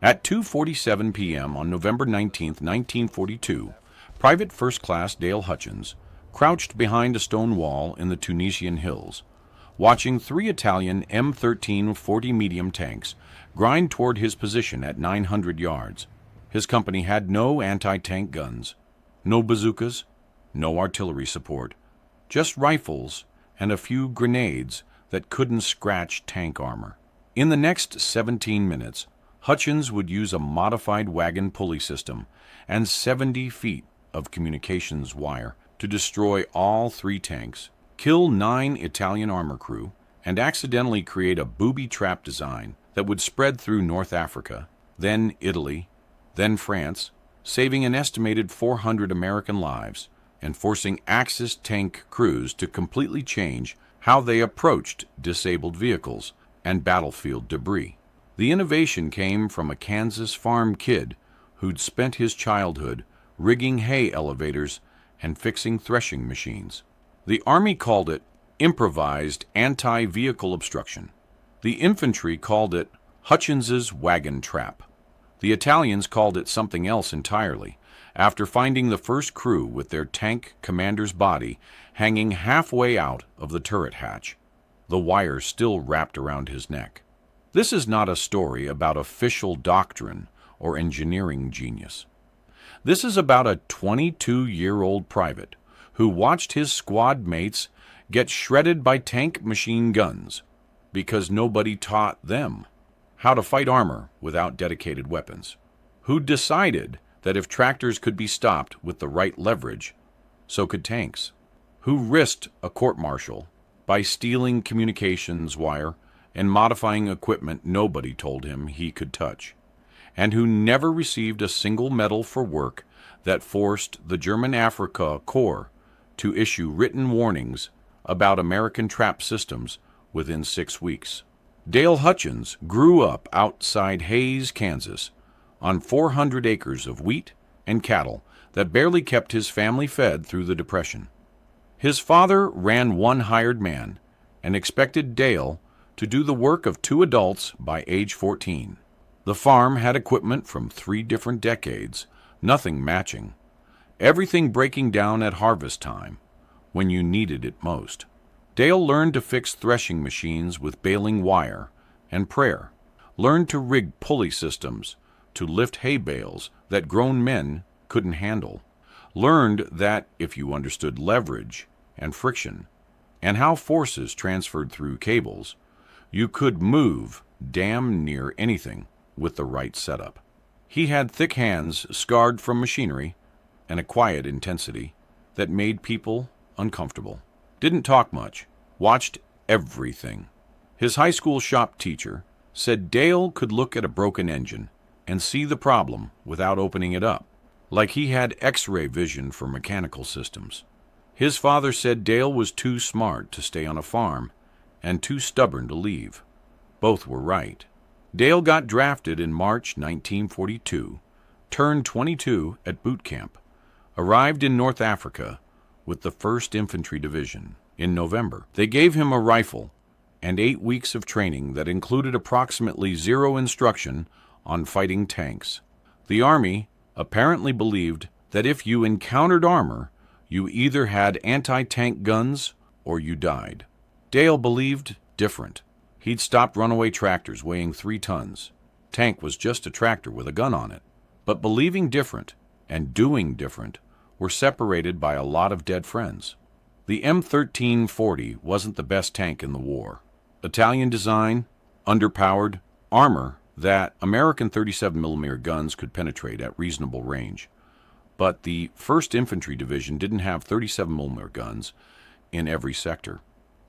At 2:47 p.m. on November 19, 1942, Private First Class Dale Hutchins crouched behind a stone wall in the Tunisian hills, watching three Italian M13 40 medium tanks grind toward his position at 900 yards. His company had no anti-tank guns, no bazookas, no artillery support, just rifles and a few grenades that couldn't scratch tank armor. In the next 17 minutes, Hutchins would use a modified Wagon pulley system and 70 feet of communications wire to destroy all three tanks, kill 9 Italian armor crew, and accidentally create a booby trap design that would spread through North Africa, then Italy, then France, saving an estimated 400 American lives and forcing Axis tank crews to completely change how they approached disabled vehicles and battlefield debris. The innovation came from a Kansas farm kid who'd spent his childhood rigging hay elevators and fixing threshing machines. The Army called it improvised anti-vehicle obstruction. The infantry called it Hutchins's wagon trap. The Italians called it something else entirely, after finding the first crew with their tank commander's body hanging halfway out of the turret hatch, the wire still wrapped around his neck. This is not a story about official doctrine or engineering genius. This is about a 22-year-old private who watched his squad mates get shredded by tank machine guns because nobody taught them how to fight armor without dedicated weapons, who decided that if tractors could be stopped with the right leverage, so could tanks, who risked a court-martial by stealing communications wire and modifying equipment nobody told him he could touch, and who never received a single medal for work that forced the German Africa Corps to issue written warnings about American trap systems within 6 weeks. Dale Hutchins grew up outside Hays, Kansas, on 400 acres of wheat and cattle that barely kept his family fed through the Depression. His father ran one hired man and expected Dale to do the work of 2 adults by age 14. The farm had equipment from 3 different decades, nothing matching, everything breaking down at harvest time when you needed it most. Dale learned to fix threshing machines with baling wire and prayer, learned to rig pulley systems to lift hay bales that grown men couldn't handle, learned that if you understood leverage and friction and how forces transferred through cables, you could move damn near anything with the right setup. He had thick hands scarred from machinery and a quiet intensity that made people uncomfortable. Didn't talk much, watched everything. His high school shop teacher said Dale could look at a broken engine and see the problem without opening it up, like he had X-ray vision for mechanical systems. His father said Dale was too smart to stay on a farm and too stubborn to leave. Both were right. Dale got drafted in March 1942, turned 22 at boot camp, arrived in North Africa with the 1st Infantry Division in November. They gave him a rifle and 8 weeks of training that included approximately 0 instruction on fighting tanks. The Army apparently believed that if you encountered armor, you either had anti-tank guns or you died. Dale believed different. He'd stopped runaway tractors weighing 3 tons. Tank was just a tractor with a gun on it. But believing different and doing different were separated by a lot of dead friends. The M13 40 wasn't the best tank in the war. Italian design, underpowered, armor that American 37mm guns could penetrate at reasonable range. But the 1st Infantry Division didn't have 37mm guns in every sector.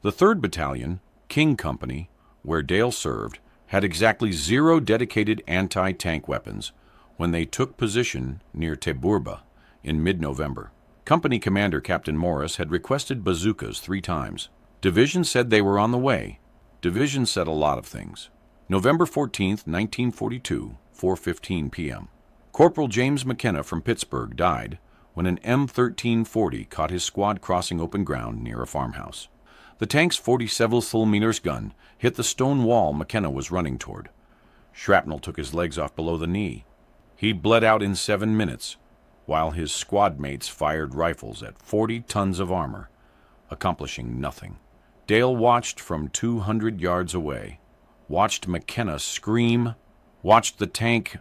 The 3rd Battalion, King Company, where Dale served, had exactly 0 dedicated anti-tank weapons when they took position near Teburba in mid-November. Company Commander Captain Morris had requested bazookas 3 times. Division said they were on the way. Division said a lot of things. November 14th, 1942, 4:15 p.m. Corporal James McKenna from Pittsburgh died when an M13 40 caught his squad crossing open ground near a farmhouse. The tank's 47mm gun hit the stone wall McKenna was running toward. Shrapnel took his legs off below the knee. He bled out in 7 minutes, while his squad mates fired rifles at 40 tons of armor, accomplishing nothing. Dale watched from 200 yards away, watched McKenna scream, watched the tank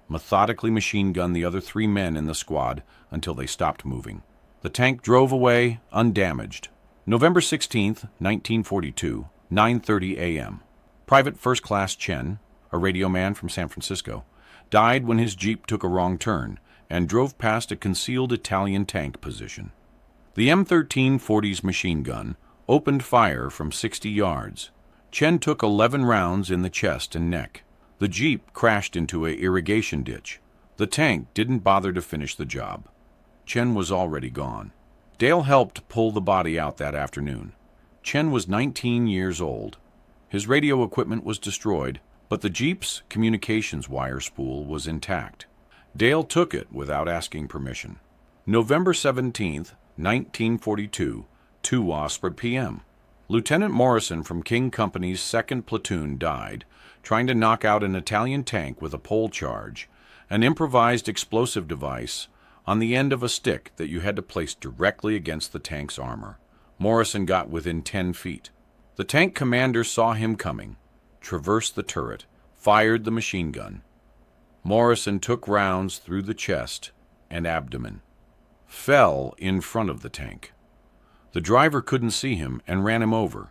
methodically machine gun the other 3 men in the squad until they stopped moving. The tank drove away undamaged. November 16th, 1942, 9:30 a.m. Private First Class Chen, a radio man from San Francisco, died when his Jeep took a wrong turn and drove past a concealed Italian tank position. The M1340's machine gun opened fire from 60 yards. Chen took 11 rounds in the chest and neck. The Jeep crashed into an irrigation ditch. The tank didn't bother to finish the job. Chen was already gone. Dale helped pull the body out that afternoon. Chen was 19 years old. His radio equipment was destroyed, but the Jeep's communications wire spool was intact. Dale took it without asking permission. November 17th, 1942, 2:00 p.m. Lieutenant Morrison from King Company's 2nd Platoon died trying to knock out an Italian tank with a pole charge, an improvised explosive device on the end of a stick that you had to place directly against the tank's armor. Morrison got within 10 feet. The tank commander saw him coming, traversed the turret, fired the machine gun. Morrison took rounds through the chest and abdomen, fell in front of the tank. The driver couldn't see him and ran him over.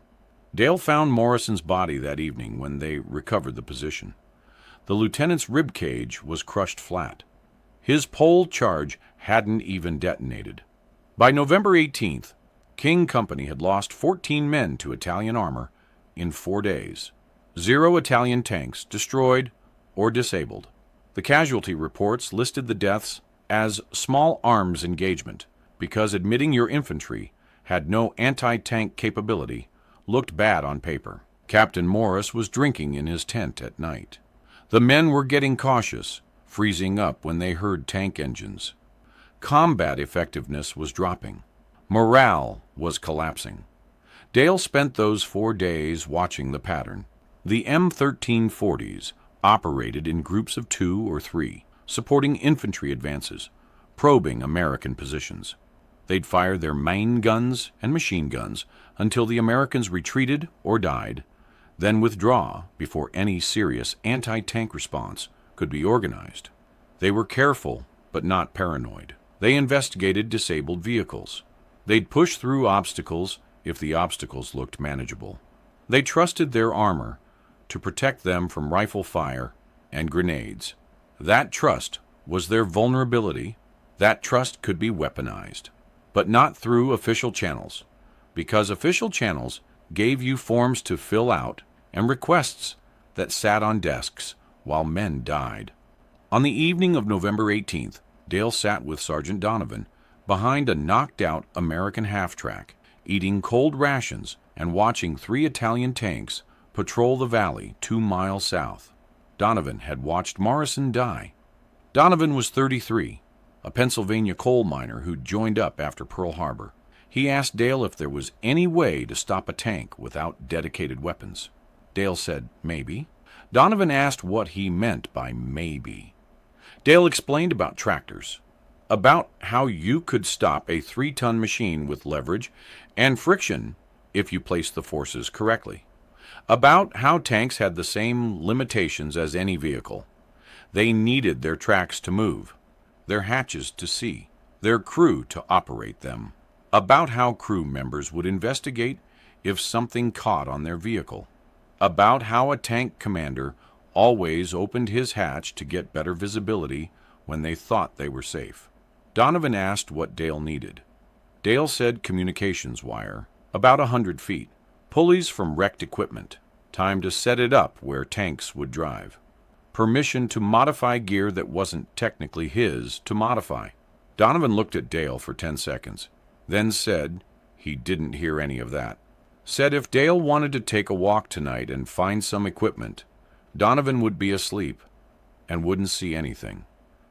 Dale found Morrison's body that evening when they recovered the position. The lieutenant's rib cage was crushed flat. His pole charge hadn't even detonated. By November 18th, King Company had lost 14 men to Italian armor in 4 days. 0 Italian tanks destroyed or disabled. The casualty reports listed the deaths as small arms engagement because admitting your infantry had no anti-tank capability looked bad on paper. Captain Morris was drinking in his tent at night. The men were getting cautious, freezing up when they heard tank engines. Combat effectiveness was dropping. Morale was collapsing. Dale spent those 4 days watching the pattern. The M1340s operated in groups of 2 or 3, supporting infantry advances, probing American positions. They'd fire their main guns and machine guns until the Americans retreated or died, then withdraw before any serious anti-tank response could be organized. They were careful, but not paranoid. They investigated disabled vehicles. They'd push through obstacles if the obstacles looked manageable. They trusted their armor to protect them from rifle fire and grenades. That trust was their vulnerability. That trust could be weaponized, but not through official channels, because official channels gave you forms to fill out and requests that sat on desks while men died. On the evening of November 18th, Dale sat with Sergeant Donovan behind a knocked-out American half-track, eating cold rations and watching 3 Italian tanks patrol the valley 2 miles south. Donovan had watched Morrison die. Donovan was 33, a Pennsylvania coal miner who joined up after Pearl Harbor. He asked Dale if there was any way to stop a tank without dedicated weapons. Dale said, maybe. Donovan asked what he meant by maybe. Dale explained about tractors, about how you could stop a 3-ton machine with leverage and friction if you placed the forces correctly, about how tanks had the same limitations as any vehicle. They needed their tracks to move, their hatches to see, their crew to operate them, about how crew members would investigate if something caught on their vehicle, about how a tank commander always opened his hatch to get better visibility when they thought they were safe. Donovan asked what Dale needed. Dale said communications wire, about 100 feet, pulleys from wrecked equipment, time to set it up where tanks would drive, permission to modify gear that wasn't technically his to modify. Donovan looked at Dale for 10 seconds, then said he didn't hear any of that. Said if Dale wanted to take a walk tonight and find some equipment, Donovan would be asleep and wouldn't see anything.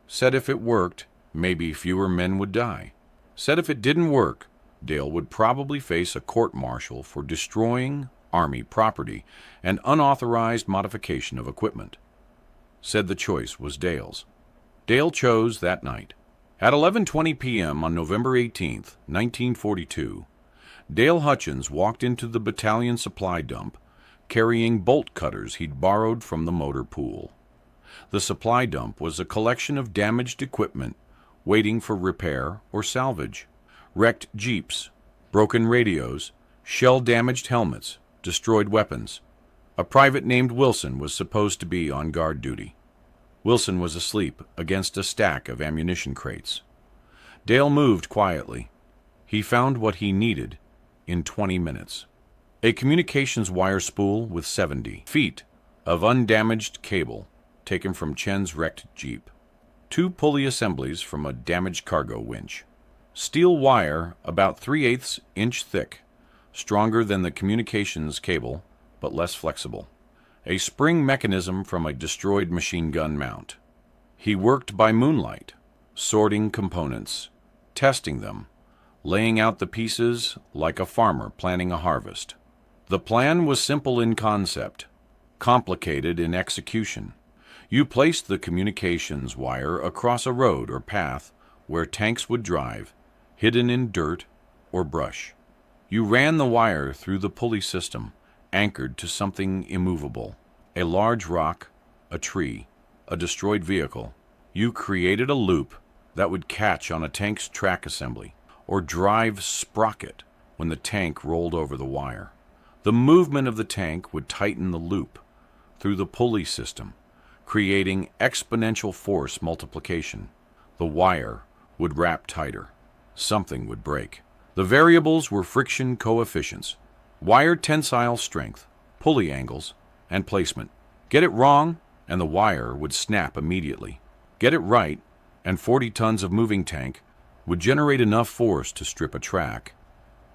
Said if it worked, maybe fewer men would die. Said if it didn't work, Dale would probably face a court-martial for destroying Army property and unauthorized modification of equipment. said the choice was Dale's. Dale chose that night. At 11:20 p.m. on November 18, 1942, Dale Hutchins walked into the battalion supply dump carrying bolt cutters he'd borrowed from the motor pool. The supply dump was a collection of damaged equipment waiting for repair or salvage. Wrecked jeeps, broken radios, shell-damaged helmets, destroyed weapons. A private named Wilson was supposed to be on guard duty. Wilson was asleep against a stack of ammunition crates. Dale moved quietly. He found what he needed in 20 minutes. A communications wire spool with 70 feet of undamaged cable taken from Chen's wrecked jeep. 2 pulley assemblies from a damaged cargo winch. Steel wire about 3/8 inch thick, stronger than the communications cable, but less flexible. A spring mechanism from a destroyed machine gun mount. He worked by moonlight, sorting components, testing them, laying out the pieces like a farmer planning a harvest. The plan was simple in concept, complicated in execution. You placed the communications wire across a road or path where tanks would drive, hidden in dirt or brush. You ran the wire through the pulley system, anchored to something immovable, a large rock, a tree, a destroyed vehicle. You created a loop that would catch on a tank's track assembly or drive sprocket when the tank rolled over the wire. The movement of the tank would tighten the loop through the pulley system, creating exponential force multiplication. The wire would wrap tighter. Something would break. The variables were friction coefficients, wire tensile strength, pulley angles, and placement. Get it wrong, and the wire would snap immediately. Get it right, and 40 tons of moving tank would generate enough force to strip a track,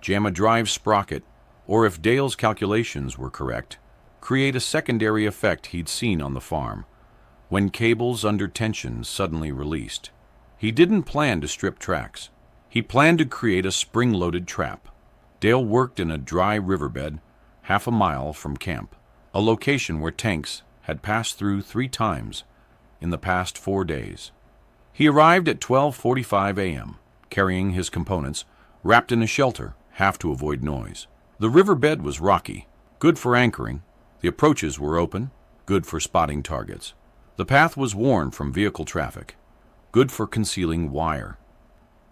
jam a drive sprocket, or if Dale's calculations were correct, create a secondary effect he'd seen on the farm, when cables under tension suddenly released. He didn't plan to strip tracks. He planned to create a spring-loaded trap. Dale worked in a dry riverbed half a mile from camp, a location where tanks had passed through 3 times in the past 4 days. He arrived at 12:45 a.m., carrying his components, wrapped in a shelter, half to avoid noise. The riverbed was rocky, good for anchoring. The approaches were open, good for spotting targets. The path was worn from vehicle traffic, good for concealing wire.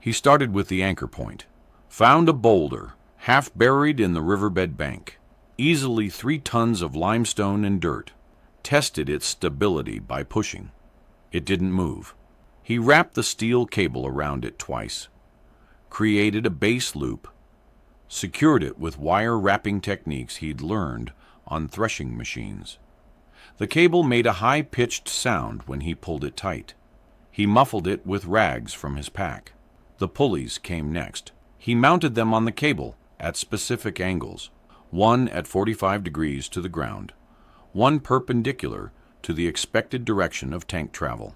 He started with the anchor point, found a boulder half buried in the riverbed bank, easily 3 tons of limestone and dirt, tested its stability by pushing. It didn't move. He wrapped the steel cable around it twice, created a base loop, secured it with wire wrapping techniques he'd learned on threshing machines. The cable made a high-pitched sound when he pulled it tight. He muffled it with rags from his pack. The pulleys came next. He mounted them on the cable at specific angles, one at 45 degrees to the ground, one perpendicular to the expected direction of tank travel.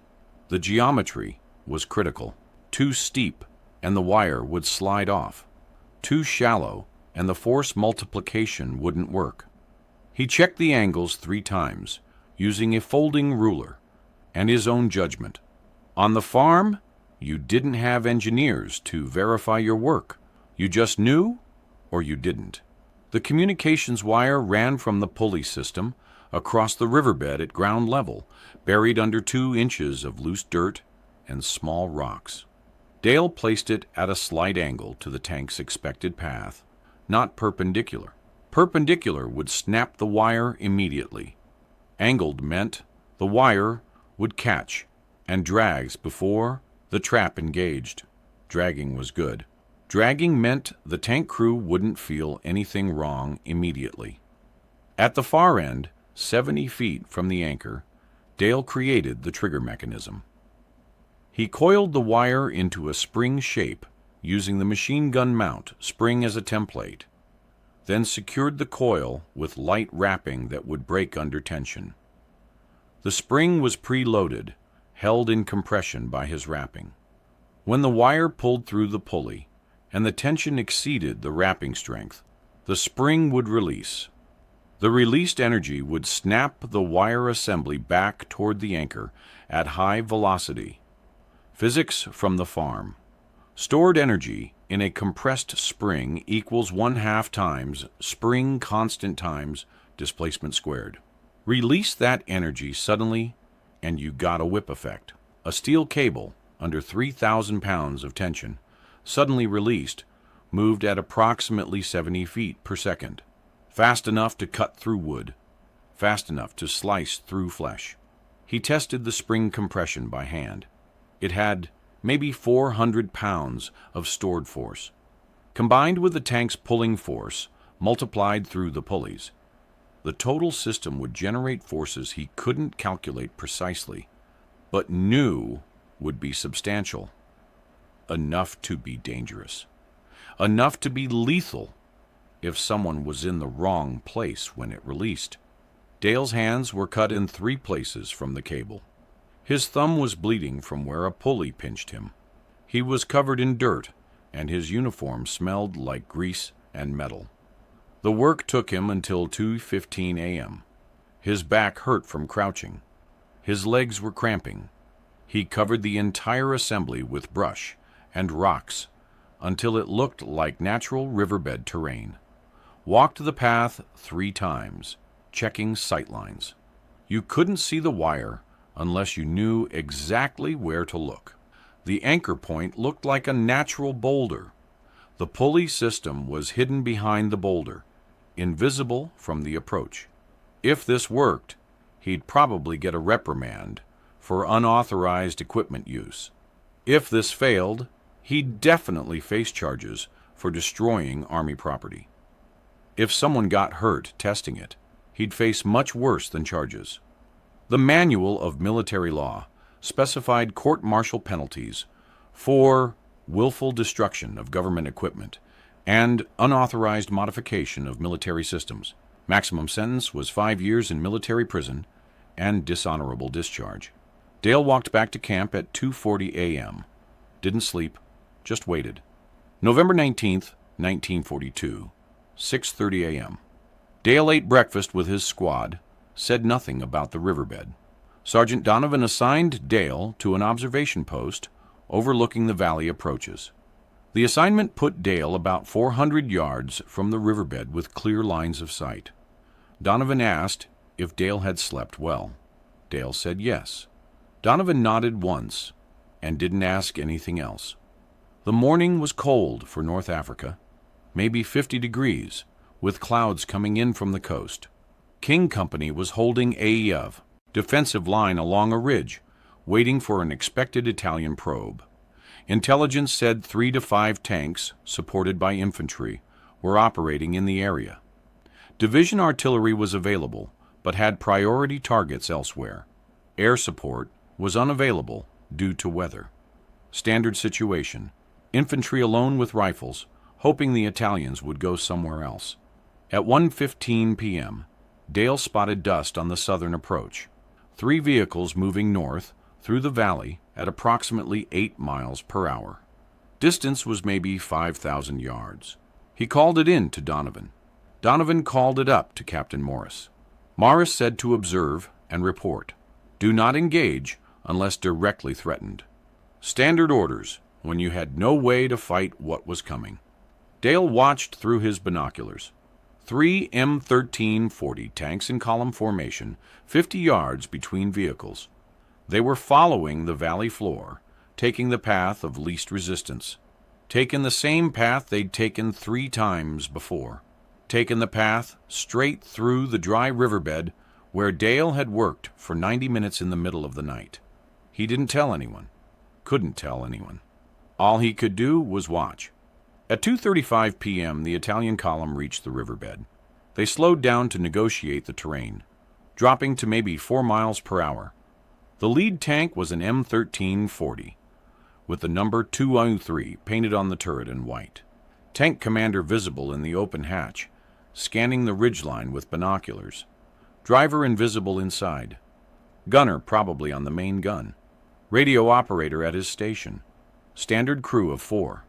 The geometry was critical. Too steep, and the wire would slide off. Too shallow, and the force multiplication wouldn't work. He checked the angles 3 times, using a folding ruler and his own judgment. On the farm, you didn't have engineers to verify your work. You just knew, or you didn't. The communications wire ran from the pulley system across the riverbed at ground level, buried under 2 inches of loose dirt and small rocks. Dale placed it at a slight angle to the tank's expected path, not perpendicular. Perpendicular would snap the wire immediately. Angled meant the wire would catch and drags before the trap engaged. Dragging was good. Dragging meant the tank crew wouldn't feel anything wrong immediately. At the far end, 70 feet from the anchor, Dale created the trigger mechanism. He coiled the wire into a spring shape using the machine gun mount spring as a template, then secured the coil with light wrapping that would break under tension. The spring was preloaded, held in compression by his wrapping. When the wire pulled through the pulley and the tension exceeded the wrapping strength, the spring would release. The released energy would snap the wire assembly back toward the anchor at high velocity. Physics from the farm. Stored energy in a compressed spring equals 1/2 times spring constant times displacement squared. Release that energy suddenly, and you got a whip effect. A steel cable, under 3,000 pounds of tension, suddenly released, moved at approximately 70 feet per second, fast enough to cut through wood, fast enough to slice through flesh. He tested the spring compression by hand. It had maybe 400 pounds of stored force. Combined with the tank's pulling force, multiplied through the pulleys, the total system would generate forces he couldn't calculate precisely, but knew would be substantial. Enough to be dangerous. Enough to be lethal if someone was in the wrong place when it released. Dale's hands were cut in 3 places from the cable. His thumb was bleeding from where a pulley pinched him. He was covered in dirt, and his uniform smelled like grease and metal. The work took him until 2:15 a.m. His back hurt from crouching. His legs were cramping. He covered the entire assembly with brush and rocks until it looked like natural riverbed terrain. Walked the path 3 times, checking sightlines. You couldn't see the wire unless you knew exactly where to look. The anchor point looked like a natural boulder. The pulley system was hidden behind the boulder, invisible from the approach. If this worked, he'd probably get a reprimand for unauthorized equipment use. If this failed, he'd definitely face charges for destroying Army property. If someone got hurt testing it, he'd face much worse than charges. The Manual of Military Law specified court-martial penalties for willful destruction of government equipment and unauthorized modification of military systems. Maximum sentence was 5 years in military prison and dishonorable discharge. Dale walked back to camp at 2:40 a.m. Didn't sleep, just waited. November 19th, 1942, 6:30 a.m. Dale ate breakfast with his squad, said nothing about the riverbed. Sergeant Donovan assigned Dale to an observation post overlooking the valley approaches. The assignment put Dale about 400 yards from the riverbed with clear lines of sight. Donovan asked if Dale had slept well. Dale said yes. Donovan nodded once and didn't ask anything else. The morning was cold for North Africa, maybe 50 degrees, with clouds coming in from the coast. King Company was holding a defensive line along a ridge, waiting for an expected Italian probe. Intelligence said 3 to 5 tanks, supported by infantry, were operating in the area. Division artillery was available, but had priority targets elsewhere. Air support was unavailable due to weather. Standard situation: infantry alone with rifles, hoping the Italians would go somewhere else. At 1:15 p.m., Dale spotted dust on the southern approach. 3 vehicles moving north through the valley at approximately 8 miles per hour. Distance was maybe 5,000 yards. He called it in to Donovan. Donovan called it up to Captain Morris. Morris said to observe and report. Do not engage unless directly threatened. Standard orders when you had no way to fight what was coming. Dale watched through his binoculars. 3 M1340 tanks in column formation, 50 yards between vehicles. They were following the valley floor, taking the path of least resistance. Taken the same path they'd taken 3 times before. Taken the path straight through the dry riverbed where Dale had worked for 90 minutes in the middle of the night. He didn't tell anyone. Couldn't tell anyone. All he could do was watch. At 2:35 p.m., the Italian column reached the riverbed. They slowed down to negotiate the terrain, dropping to maybe 4 miles per hour. The lead tank was an M1340, with the number 203 painted on the turret in white. Tank commander visible in the open hatch, scanning the ridgeline with binoculars. Driver invisible inside. Gunner probably on the main gun. Radio operator at his station. Standard crew of 4.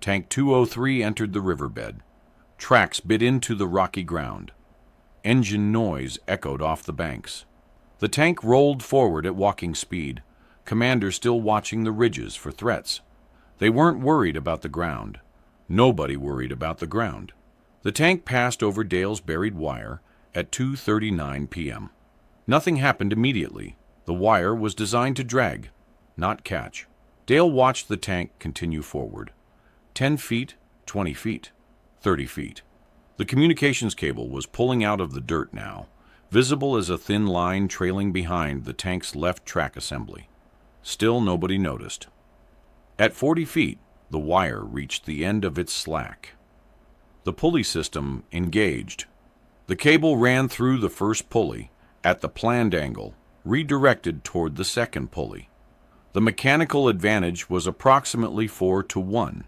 Tank 203 entered the riverbed. Tracks bit into the rocky ground. Engine noise echoed off the banks. The tank rolled forward at walking speed, Commander still watching the ridges for threats. They weren't worried about the ground. Nobody worried about the ground. The tank passed over Dale's buried wire at 2:39 p.m. Nothing happened immediately. The wire was designed to drag, not catch. Dale watched the tank continue forward. 10 feet, 20 feet, 30 feet. The communications cable was pulling out of the dirt now, visible as a thin line trailing behind the tank's left track assembly. Still nobody noticed. At 40 feet, the wire reached the end of its slack. The pulley system engaged. The cable ran through the first pulley at the planned angle, redirected toward the second pulley. The mechanical advantage was approximately 4-to-1,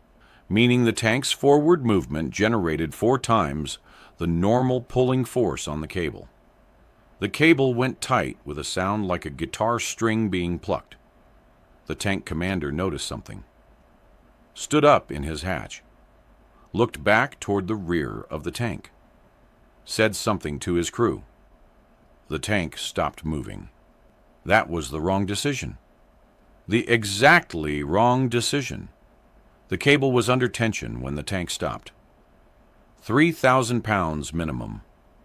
meaning the tank's forward movement generated 4 times the normal pulling force on the cable. The cable went tight with a sound like a guitar string being plucked. The tank commander noticed something. Stood up in his hatch. Looked back toward the rear of the tank. Said something to his crew. The tank stopped moving. That was the wrong decision. The exactly wrong decision. The cable was under tension when the tank stopped. 3,000 pounds minimum,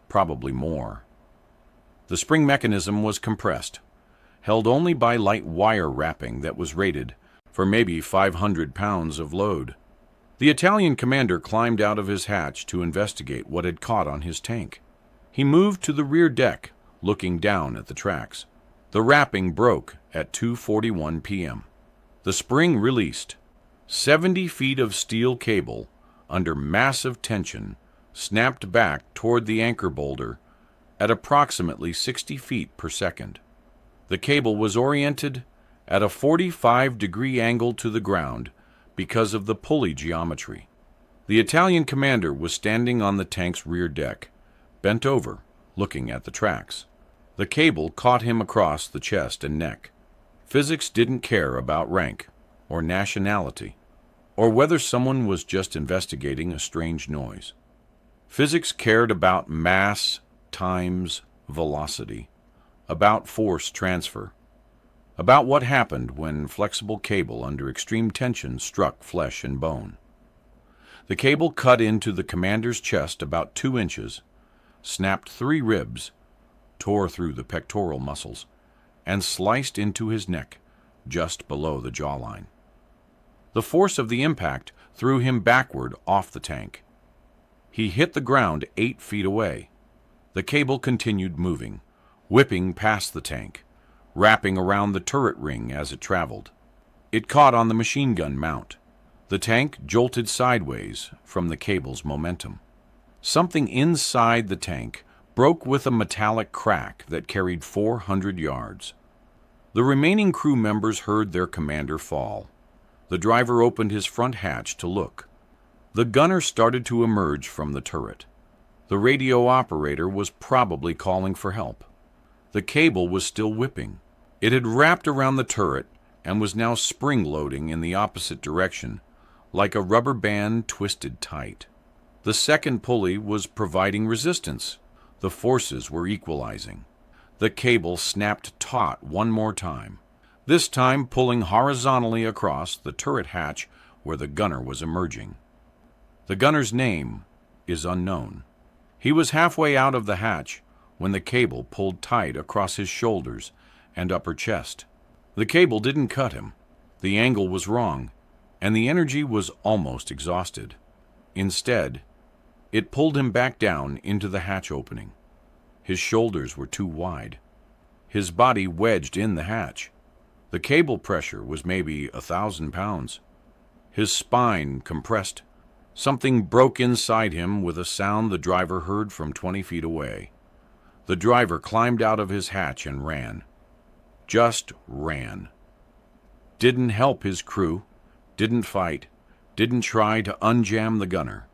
probably more. The spring mechanism was compressed, held only by light wire wrapping that was rated for maybe 500 pounds of load. The Italian commander climbed out of his hatch to investigate what had caught on his tank. He moved to the rear deck, looking down at the tracks. The wrapping broke at 2:41 p.m. The spring released. 70 feet of steel cable, under massive tension, snapped back toward the anchor boulder at approximately 60 feet per second. The cable was oriented at a 45-degree angle to the ground because of the pulley geometry. The Italian commander was standing on the tank's rear deck, bent over, looking at the tracks. The cable caught him across the chest and neck. Physics didn't care about rank, or nationality, or whether someone was just investigating a strange noise. Physics cared about mass times velocity, about force transfer, about what happened when flexible cable under extreme tension struck flesh and bone. The cable cut into the commander's chest about 2 inches, snapped 3 ribs, tore through the pectoral muscles, and sliced into his neck, just below the jawline. The force of the impact threw him backward off the tank. He hit the ground 8 feet away. The cable continued moving, whipping past the tank, wrapping around the turret ring as it traveled. It caught on the machine gun mount. The tank jolted sideways from the cable's momentum. Something inside the tank broke with a metallic crack that carried 400 yards. The remaining crew members heard their commander fall. The driver opened his front hatch to look. The gunner started to emerge from the turret. The radio operator was probably calling for help. The cable was still whipping. It had wrapped around the turret and was now spring-loading in the opposite direction, like a rubber band twisted tight. The second pulley was providing resistance. The forces were equalizing. The cable snapped taut one more time, this time pulling horizontally across the turret hatch where the gunner was emerging. The gunner's name is unknown. He was halfway out of the hatch when the cable pulled tight across his shoulders and upper chest. The cable didn't cut him. The angle was wrong, and the energy was almost exhausted. Instead, it pulled him back down into the hatch opening. His shoulders were too wide. His body wedged in the hatch. The cable pressure was maybe 1,000 pounds. His spine compressed. Something broke inside him with a sound the driver heard from 20 feet away. The driver climbed out of his hatch and ran. Just ran. Didn't help his crew, didn't fight, didn't try to unjam the gunner.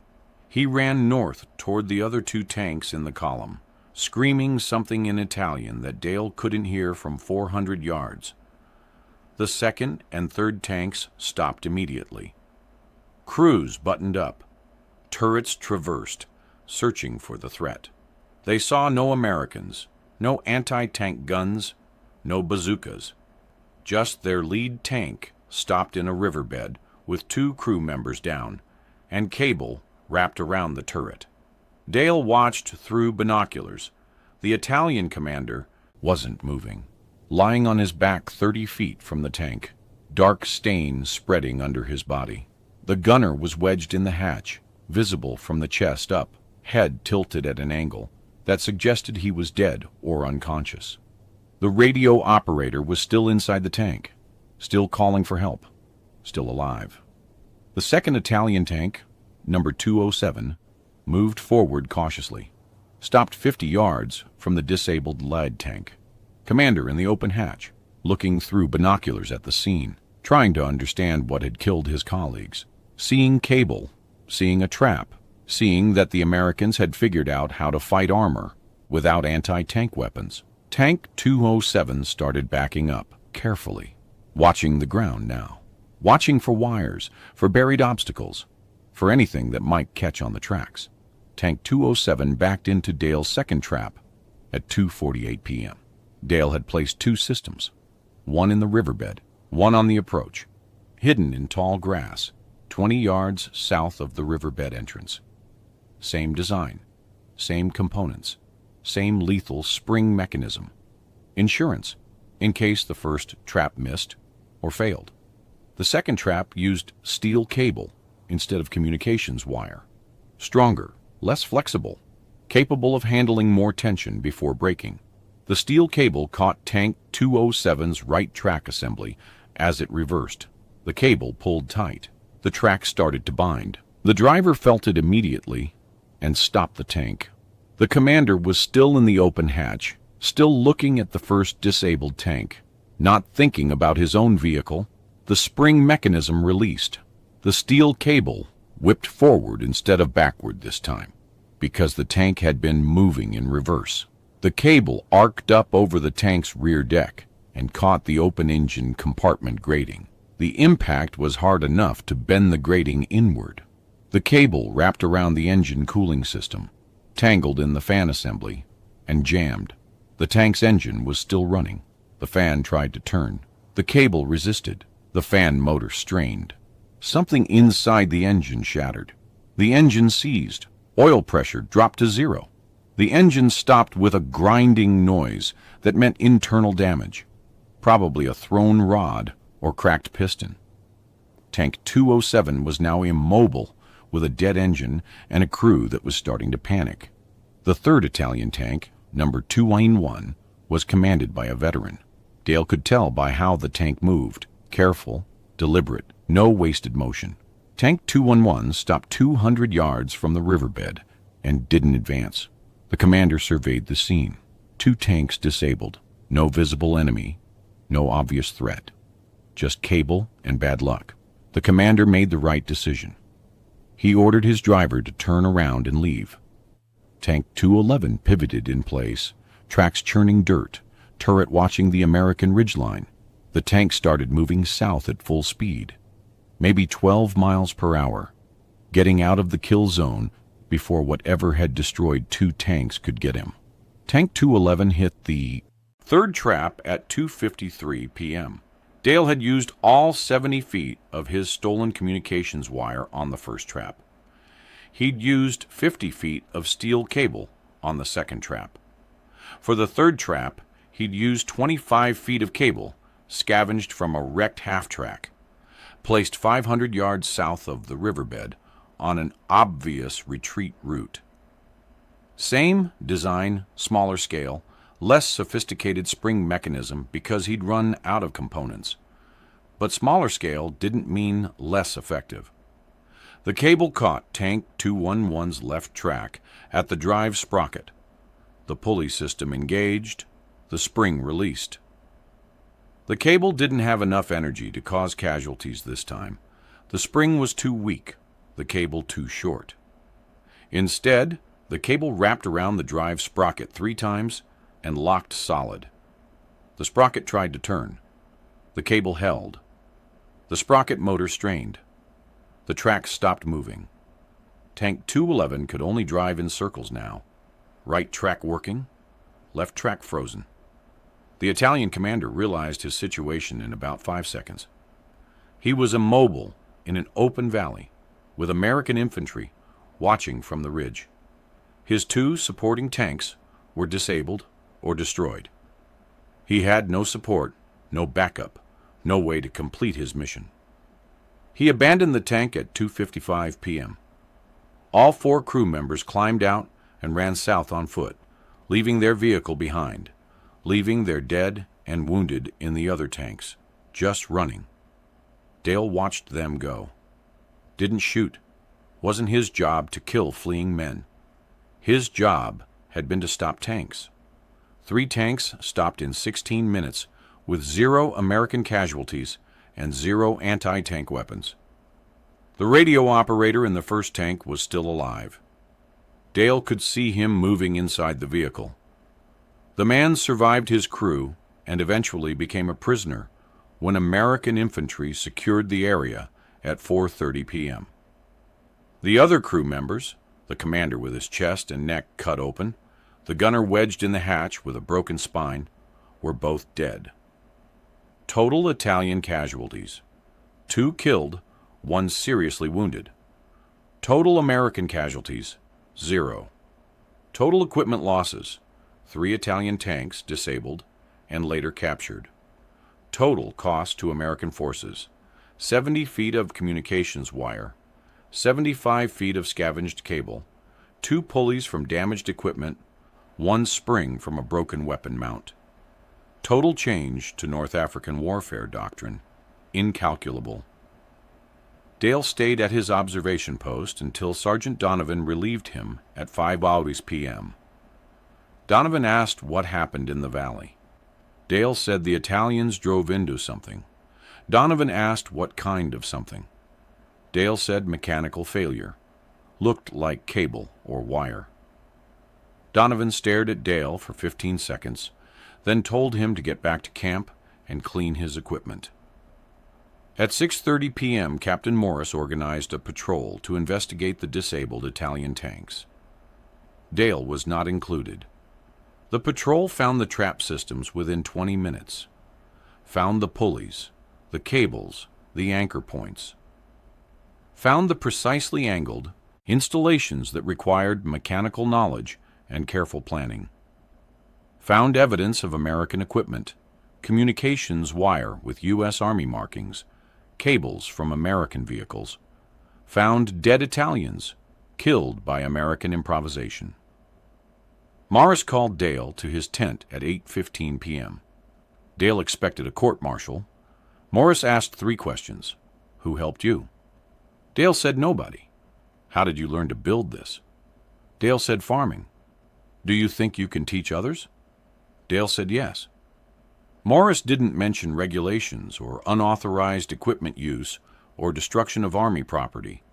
He ran north toward the other 2 tanks in the column, screaming something in Italian that Dale couldn't hear from 400 yards. The second and third tanks stopped immediately. Crews buttoned up. Turrets traversed, searching for the threat. They saw no Americans, no anti-tank guns, no bazookas. Just their lead tank stopped in a riverbed with 2 crew members down and cable wrapped around the turret. Dale watched through binoculars. The Italian commander wasn't moving. Lying on his back 30 feet from the tank, dark stain spreading under his body. The gunner was wedged in the hatch, visible from the chest up, head tilted at an angle that suggested he was dead or unconscious. The radio operator was still inside the tank, still calling for help, still alive. The second Italian tank, number 207, moved forward cautiously, stopped 50 yards from the disabled lead tank. Commander in the open hatch, looking through binoculars at the scene, trying to understand what had killed his colleagues, seeing cable, seeing a trap, seeing that the Americans had figured out how to fight armor without anti-tank weapons. Tank 207 started backing up, carefully, watching the ground now, watching for wires, for buried obstacles, for anything that might catch on the tracks. Tank 207 backed into Dale's second trap at 2:48 p.m. Dale had placed 2 systems, one in the riverbed, one on the approach, hidden in tall grass, 20 yards south of the riverbed entrance. Same design, same components, same lethal spring mechanism. Insurance, in case the first trap missed or failed. The second trap used steel cable instead of communications wire. Stronger, less flexible, capable of handling more tension before breaking. The steel cable caught Tank 207's right track assembly as it reversed. The cable pulled tight. The track started to bind. The driver felt it immediately and stopped the tank. The commander was still in the open hatch, still looking at the first disabled tank, not thinking about his own vehicle. The spring mechanism released. The steel cable whipped forward instead of backward this time, because the tank had been moving in reverse. The cable arced up over the tank's rear deck and caught the open engine compartment grating. The impact was hard enough to bend the grating inward. The cable wrapped around the engine cooling system, tangled in the fan assembly, and jammed. The tank's engine was still running. The fan tried to turn. The cable resisted. The fan motor strained. Something inside the engine shattered. The engine seized. Oil pressure dropped to 0. The engine stopped with a grinding noise that meant internal damage, probably a thrown rod or cracked piston. Tank 207 was now immobile, with a dead engine and a crew that was starting to panic. The third Italian tank, number 291, was commanded by a veteran. Dale could tell by how the tank moved, careful, deliberate, no wasted motion. Tank 211 stopped 200 yards from the riverbed and didn't advance. The commander surveyed the scene. 2 tanks disabled, no visible enemy, no obvious threat, just cable and bad luck. The commander made the right decision. He ordered his driver to turn around and leave. Tank 211 pivoted in place, tracks churning dirt, turret watching the American ridgeline. The tank started moving south at full speed, maybe 12 miles per hour, getting out of the kill zone before whatever had destroyed 2 tanks could get him. Tank 211 hit the third trap at 2:53 p.m. Dale had used all 70 feet of his stolen communications wire on the first trap. He'd used 50 feet of steel cable on the second trap. For the third trap, he'd used 25 feet of cable scavenged from a wrecked half-track, placed 500 yards south of the riverbed on an obvious retreat route. Same design, smaller scale, less sophisticated spring mechanism because he'd run out of components. But smaller scale didn't mean less effective. The cable caught Tank 211's left track at the drive sprocket. The pulley system engaged, the spring released. The cable didn't have enough energy to cause casualties this time. The spring was too weak, the cable too short. Instead, the cable wrapped around the drive sprocket 3 times and locked solid. The sprocket tried to turn. The cable held. The sprocket motor strained. The track stopped moving. Tank 211 could only drive in circles now. Right track working, left track frozen. The Italian commander realized his situation in about 5 seconds. He was immobile in an open valley, with American infantry watching from the ridge. His 2 supporting tanks were disabled or destroyed. He had no support, no backup, no way to complete his mission. He abandoned the tank at 2:55 p.m. All 4 crew members climbed out and ran south on foot, leaving their vehicle behind, leaving their dead and wounded in the other tanks, just running. Dale watched them go. Didn't shoot. Wasn't his job to kill fleeing men. His job had been to stop tanks. 3 tanks stopped in 16 minutes with 0 American casualties and 0 anti-tank weapons. The radio operator in the first tank was still alive. Dale could see him moving inside the vehicle. The man survived his crew and eventually became a prisoner when American infantry secured the area at 4:30 p.m. The other crew members, the commander with his chest and neck cut open, the gunner wedged in the hatch with a broken spine, were both dead. Total Italian casualties: 2 killed, 1 seriously wounded. Total American casualties: 0. Total equipment losses: 3 Italian tanks disabled and later captured. Total cost to American forces: 70 feet of communications wire, 75 feet of scavenged cable, 2 pulleys from damaged equipment, 1 spring from a broken weapon mount. Total change to North African warfare doctrine: incalculable. Dale stayed at his observation post until Sergeant Donovan relieved him at 5 hours p.m. Donovan asked what happened in the valley. Dale said the Italians drove into something. Donovan asked what kind of something. Dale said mechanical failure. Looked like cable or wire. Donovan stared at Dale for 15 seconds, then told him to get back to camp and clean his equipment. At 6:30 p.m., Captain Morris organized a patrol to investigate the disabled Italian tanks. Dale was not included. The patrol found the trap systems within 20 minutes, found the pulleys, the cables, the anchor points, found the precisely angled installations that required mechanical knowledge and careful planning, found evidence of American equipment, communications wire with U.S. Army markings, cables from American vehicles, found dead Italians killed by American improvisation. Morris called Dale to his tent at 8:15 p.m. Dale expected a court-martial. Morris asked 3 questions. Who helped you? Dale said nobody. How did you learn to build this? Dale said farming. Do you think you can teach others? Dale said yes. Morris didn't mention regulations or unauthorized equipment use or destruction of Army property.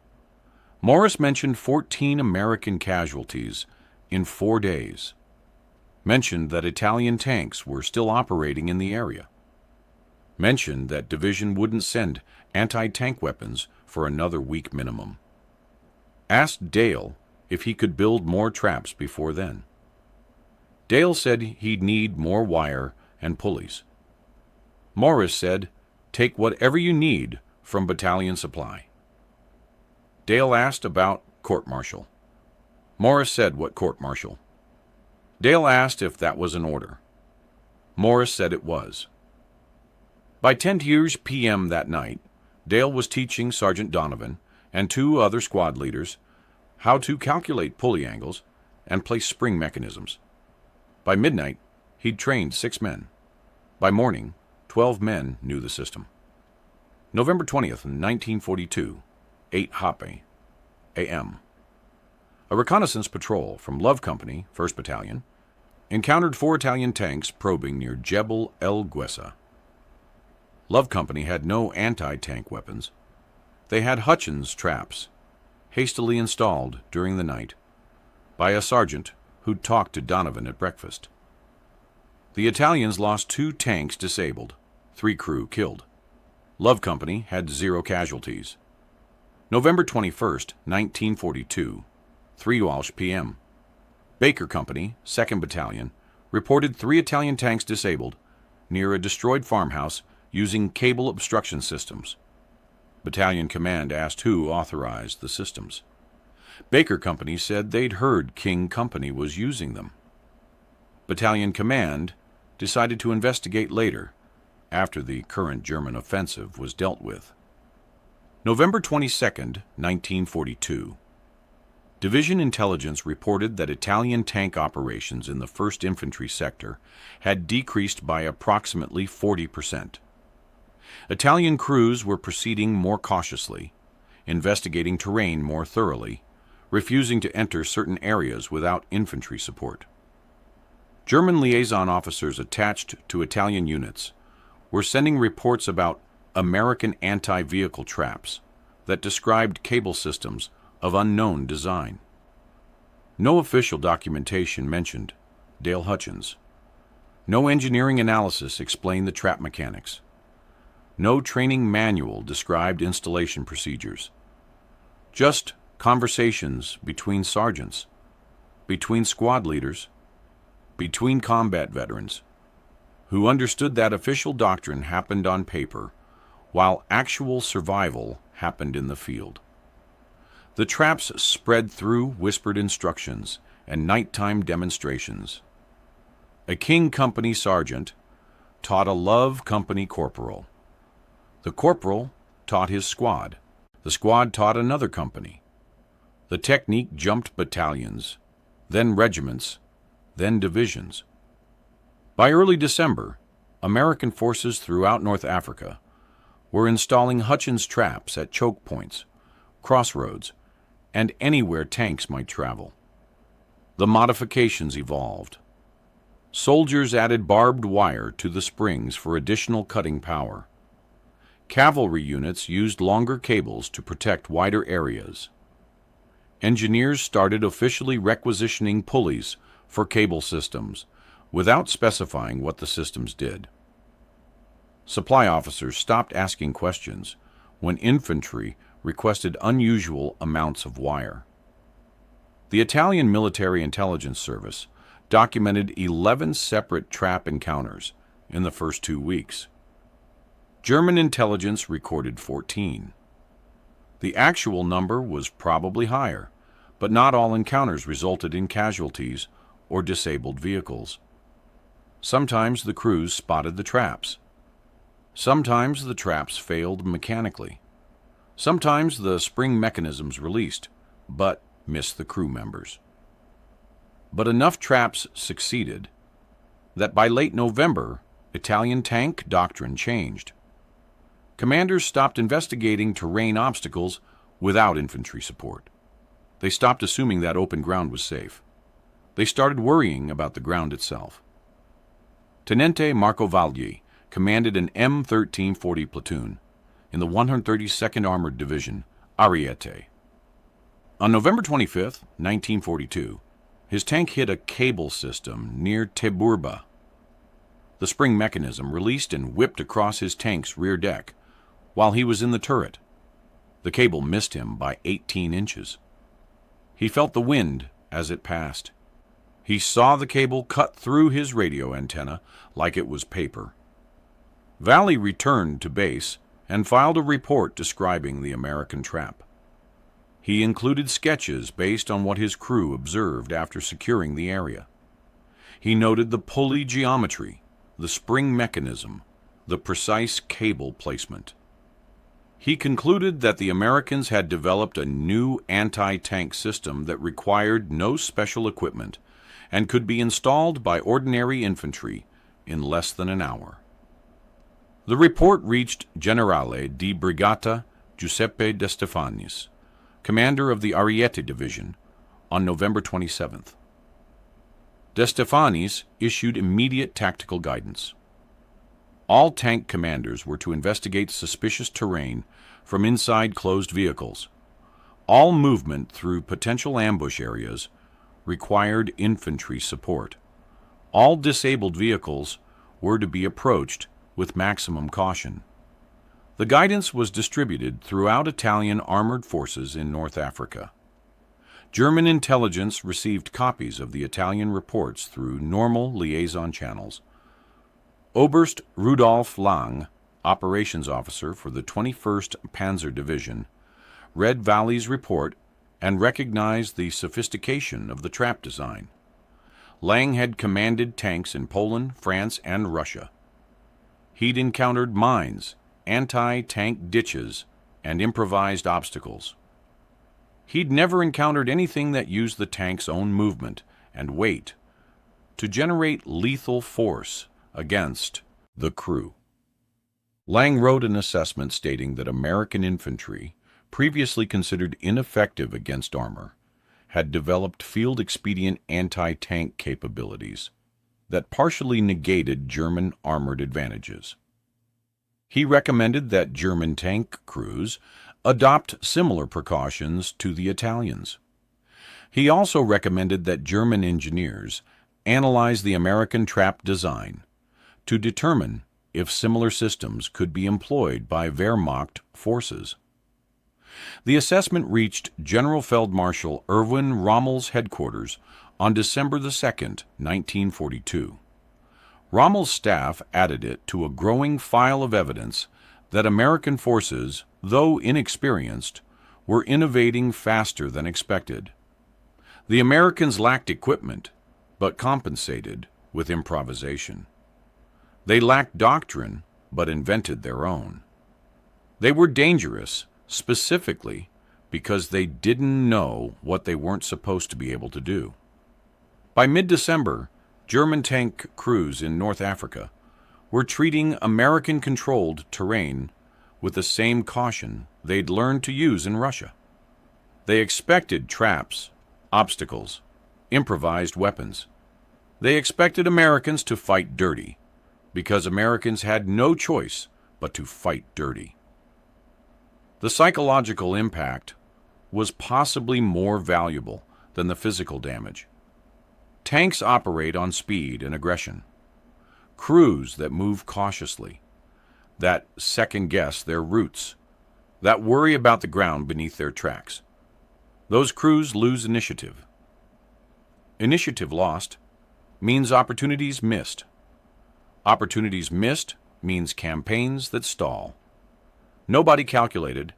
Morris mentioned 14 American casualties in 4 days. Mentioned that Italian tanks were still operating in the area. Mentioned that division wouldn't send anti-tank weapons for another week minimum. Asked Dale if he could build more traps before then. Dale said he'd need more wire and pulleys. Morris said, take whatever you need from battalion supply. Dale asked about court-martial. Morris said what court-martial. Dale asked if that was an order. Morris said it was. By 10 p.m. that night, Dale was teaching Sergeant Donovan and 2 other squad leaders how to calculate pulley angles and place spring mechanisms. By midnight, he'd trained 6 men. By morning, 12 men knew the system. November 20th, 1942, 8 Hape, a.m. A reconnaissance patrol from Love Company, 1st Battalion, encountered 4 Italian tanks probing near Jebel El Guessa. Love Company had no anti-tank weapons. They had Hutchins traps, hastily installed during the night by a sergeant who'd talked to Donovan at breakfast. The Italians lost 2 tanks disabled, 3 crew killed. Love Company had 0 casualties. November 21st, 1942, 3 p.m. Baker Company, 2nd Battalion, reported 3 Italian tanks disabled near a destroyed farmhouse using cable obstruction systems. Battalion Command asked who authorized the systems. Baker Company said they'd heard King Company was using them. Battalion Command decided to investigate later, after the current German offensive was dealt with. November 22, 1942. Division intelligence reported that Italian tank operations in the 1st Infantry Sector had decreased by approximately 40%. Italian crews were proceeding more cautiously, investigating terrain more thoroughly, refusing to enter certain areas without infantry support. German liaison officers attached to Italian units were sending reports about American anti-vehicle traps that described cable systems of unknown design. No official documentation mentioned Dale Hutchins. No engineering analysis explained the trap mechanics. No training manual described installation procedures. Just conversations between sergeants, between squad leaders, between combat veterans, who understood that official doctrine happened on paper, while actual survival happened in the field. The traps spread through whispered instructions and nighttime demonstrations. A King Company sergeant taught a Love Company corporal. The corporal taught his squad. The squad taught another company. The technique jumped battalions, then regiments, then divisions. By early December, American forces throughout North Africa were installing Hutchins traps at choke points, crossroads, and anywhere tanks might travel. The modifications evolved. Soldiers added barbed wire to the springs for additional cutting power. Cavalry units used longer cables to protect wider areas. Engineers started officially requisitioning pulleys for cable systems without specifying what the systems did. Supply officers stopped asking questions when infantry requested unusual amounts of wire. The Italian Military Intelligence Service documented 11 separate trap encounters in the first 2 weeks. German intelligence recorded 14. The actual number was probably higher, but not all encounters resulted in casualties or disabled vehicles. Sometimes the crews spotted the traps. Sometimes the traps failed mechanically. Sometimes the spring mechanisms released, but missed the crew members. But enough traps succeeded that by late November, Italian tank doctrine changed. Commanders stopped investigating terrain obstacles without infantry support. They stopped assuming that open ground was safe. They started worrying about the ground itself. Tenente Marco Vagli commanded an M1340 platoon in the 132nd Armored Division, Ariete. On November 25, 1942, his tank hit a cable system near Teburba. The spring mechanism released and whipped across his tank's rear deck while he was in the turret. The cable missed him by 18 inches. He felt the wind as it passed. He saw the cable cut through his radio antenna like it was paper. Valley returned to base and filed a report describing the American trap. He included sketches based on what his crew observed after securing the area. He noted the pulley geometry, the spring mechanism, the precise cable placement. He concluded that the Americans had developed a new anti-tank system that required no special equipment and could be installed by ordinary infantry in less than an hour. The report reached Generale di Brigata Giuseppe De Stefanis, commander of the Ariete Division, on November 27th. De Stefanis issued immediate tactical guidance. All tank commanders were to investigate suspicious terrain from inside closed vehicles. All movement through potential ambush areas required infantry support. All disabled vehicles were to be approached with maximum caution. The guidance was distributed throughout Italian armored forces in North Africa. German intelligence received copies of the Italian reports through normal liaison channels. Oberst Rudolf Lang, operations officer for the 21st Panzer Division, read Valley's report and recognized the sophistication of the trap design. Lang had commanded tanks in Poland, France, and Russia. He'd encountered mines, anti-tank ditches, and improvised obstacles. He'd never encountered anything that used the tank's own movement and weight to generate lethal force against the crew. Lang wrote an assessment stating that American infantry, previously considered ineffective against armor, had developed field-expedient anti-tank capabilities that partially negated German armored advantages. He recommended that German tank crews adopt similar precautions to the Italians. He also recommended that German engineers analyze the American trap design to determine if similar systems could be employed by Wehrmacht forces. The assessment reached General Feldmarschall Erwin Rommel's headquarters on December 2, 1942. Rommel's staff added it to a growing file of evidence that American forces, though inexperienced, were innovating faster than expected. The Americans lacked equipment, but compensated with improvisation. They lacked doctrine, but invented their own. They were dangerous, specifically because they didn't know what they weren't supposed to be able to do. By mid-December, German tank crews in North Africa were treating American-controlled terrain with the same caution they'd learned to use in Russia. They expected traps, obstacles, improvised weapons. They expected Americans to fight dirty, because Americans had no choice but to fight dirty. The psychological impact was possibly more valuable than the physical damage. Tanks operate on speed and aggression. Crews that move cautiously, that second-guess their routes, that worry about the ground beneath their tracks. Those crews lose initiative. Initiative lost means opportunities missed. Opportunities missed means campaigns that stall. Nobody calculated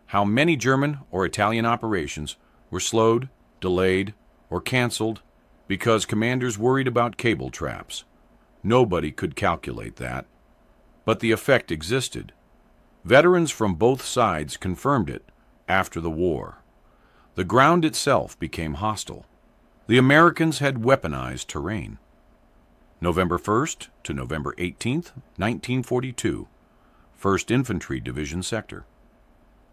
how many German or Italian operations were slowed, delayed, or canceled because commanders worried about cable traps. Nobody could calculate that, but the effect existed. Veterans from both sides confirmed it after the war. The ground itself became hostile. The Americans had weaponized terrain. November 1st to November 18th, 1942, 1st Infantry Division Sector.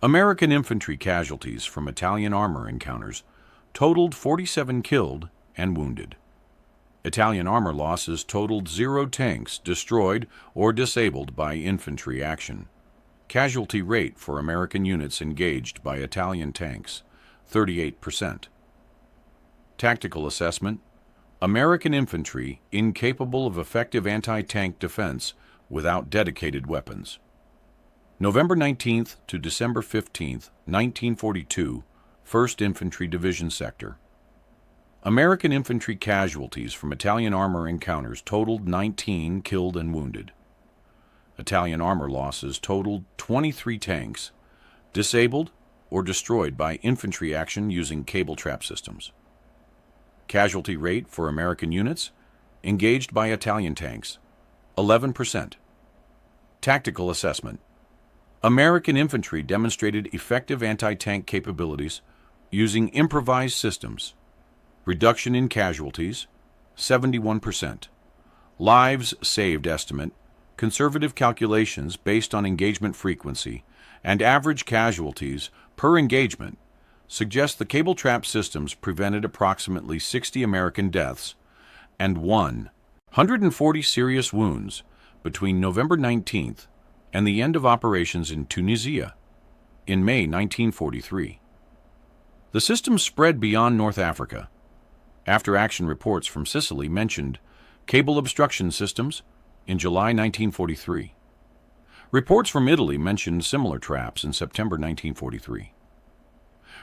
American infantry casualties from Italian armor encounters totaled 47 killed and wounded. Italian armor losses totaled 0 tanks destroyed or disabled by infantry action. Casualty rate for American units engaged by Italian tanks, 38%. Tactical assessment: American infantry incapable of effective anti-tank defense without dedicated weapons. November 19th to December 15th, 1942, 1st Infantry Division Sector. American infantry casualties from Italian armor encounters totaled 19 killed and wounded. Italian armor losses totaled 23 tanks, disabled or destroyed by infantry action using cable trap systems. Casualty rate for American units engaged by Italian tanks, 11%. Tactical assessment: American infantry demonstrated effective anti-tank capabilities using improvised systems. Reduction in casualties, 71%. Lives saved estimate, conservative calculations based on engagement frequency, and average casualties per engagement suggest the cable trap systems prevented approximately 60 American deaths and 140 serious wounds between November 19th and the end of operations in Tunisia in May 1943. The system spread beyond North Africa. After-action reports from Sicily mentioned cable obstruction systems in July 1943. Reports from Italy mentioned similar traps in September 1943.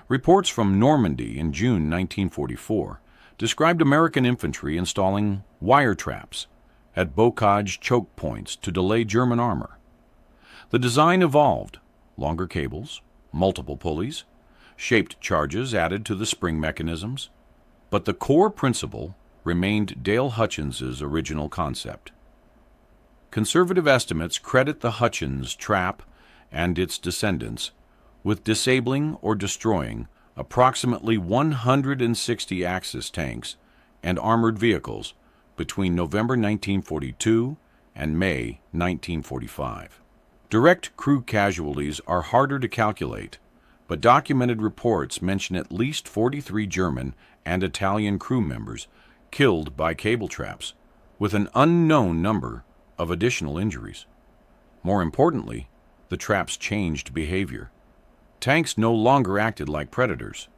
Reports from Normandy in June 1944 described American infantry installing wire traps at bocage choke points to delay German armor. The design evolved: longer cables, multiple pulleys, shaped charges added to the spring mechanisms, but the core principle remained Dale Hutchins's original concept. Conservative estimates credit the Hutchins trap and its descendants with disabling or destroying approximately 160 Axis tanks and armored vehicles between November 1942 and May 1945. Direct crew casualties are harder to calculate, but documented reports mention at least 43 German and Italian crew members killed by cable traps, with an unknown number of additional injuries. More importantly, the traps changed behavior. Tanks no longer acted like predators.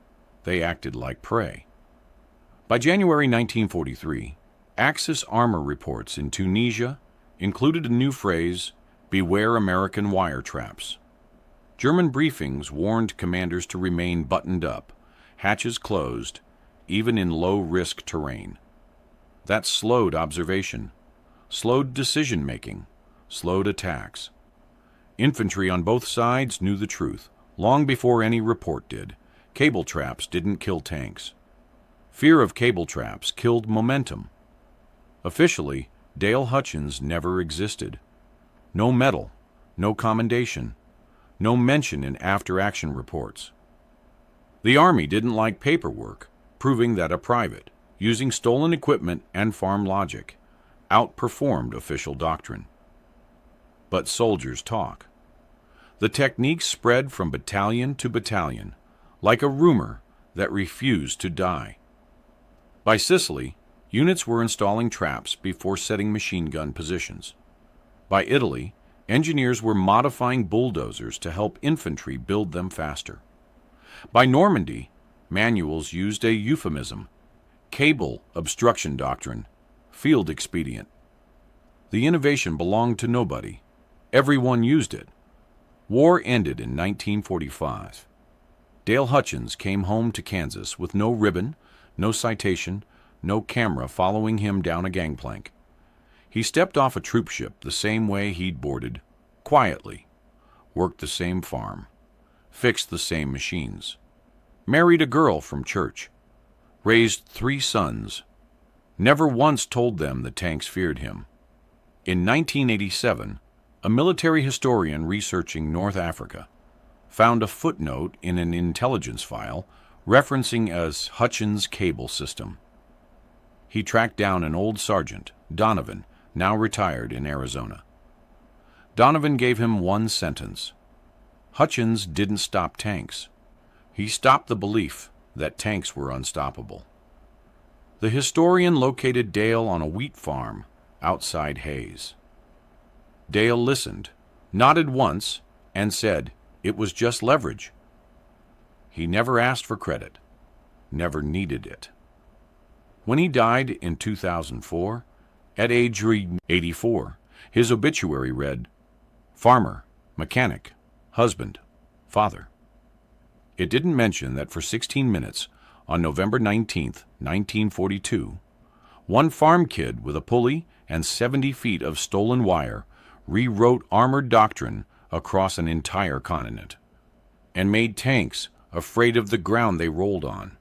They acted like prey. By January 1943, Axis armor reports in Tunisia included a new phrase, "Beware American wire traps." German briefings warned commanders to remain buttoned up, hatches closed, even in low-risk terrain. That slowed observation, slowed decision-making, slowed attacks. Infantry on both sides knew the truth. Long before any report did, cable traps didn't kill tanks. Fear of cable traps killed momentum. Officially, Dale Hutchins never existed. No medal, no commendation, no mention in after-action reports. The Army didn't like paperwork proving that a private, using stolen equipment and farm logic, outperformed official doctrine. But soldiers talk. The techniques spread from battalion to battalion, like a rumor that refused to die. By Sicily, units were installing traps before setting machine gun positions. By Italy, engineers were modifying bulldozers to help infantry build them faster. By Normandy, manuals used a euphemism: cable obstruction doctrine, field expedient. The innovation belonged to nobody. Everyone used it. War ended in 1945. Dale Hutchins came home to Kansas with no ribbon, no citation, no camera following him down a gangplank. He stepped off a troop ship the same way he'd boarded, quietly, worked the same farm, fixed the same machines, married a girl from church, raised 3 sons, never once told them the tanks feared him. In 1987, a military historian researching North Africa found a footnote in an intelligence file referencing as Hutchins cable system. He tracked down an old sergeant, Donovan, now retired in Arizona. Donovan gave him one sentence: Hutchins didn't stop tanks. He stopped the belief that tanks were unstoppable. The historian located Dale on a wheat farm outside Hayes. Dale listened, nodded once, and said it was just leverage. He never asked for credit, never needed it. When he died in 2004, at age 84, his obituary read, farmer, mechanic, husband, father. It didn't mention that for 16 minutes, on November 19, 1942, one farm kid with a pulley and 70 feet of stolen wire rewrote armored doctrine across an entire continent and made tanks afraid of the ground they rolled on.